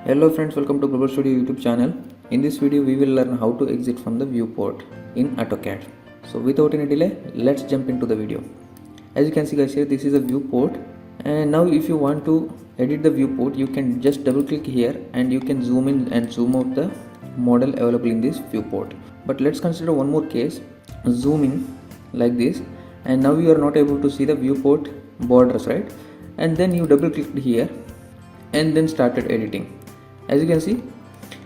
Hello friends, welcome to Global Studio YouTube channel. In this video we will learn how to exit from the viewport in Autocad. So without any delay, let's jump into the video. As you can see guys, here this is a viewport, and now if you want to edit the viewport, you can just double click here and you can zoom in and zoom out the model available in this viewport. But let's consider one more case. Zoom in like this, and now you are not able to see the viewport borders, right? And then you double clicked here and then started editing. As you can see,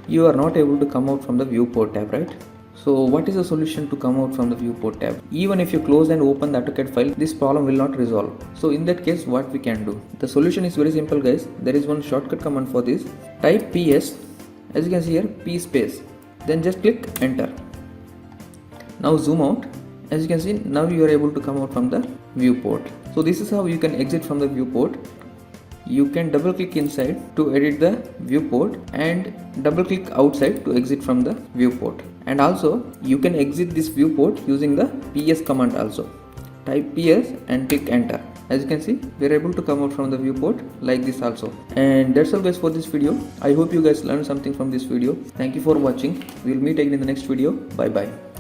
you are not able to come out from the viewport tab, right? So what is the solution to come out from the viewport tab? Even if you close and open the Autocad file, this problem will not resolve. So in that case, what we can do? The solution is very simple guys. There is one shortcut command for this. Type PS, as you can see here, P space, then just click enter. Now zoom out. As you can see, now you are able to come out from the viewport. So this is how you can exit from the viewport. You can double click inside to edit the viewport and double click outside to exit from the viewport. And also you can exit this viewport using the PS command also. Type PS and click enter. As you can see, we are able to come out from the viewport like this also. And that's all guys for this video. I hope you guys learned something from this video. Thank you for watching. We will meet again in the next video. Bye bye.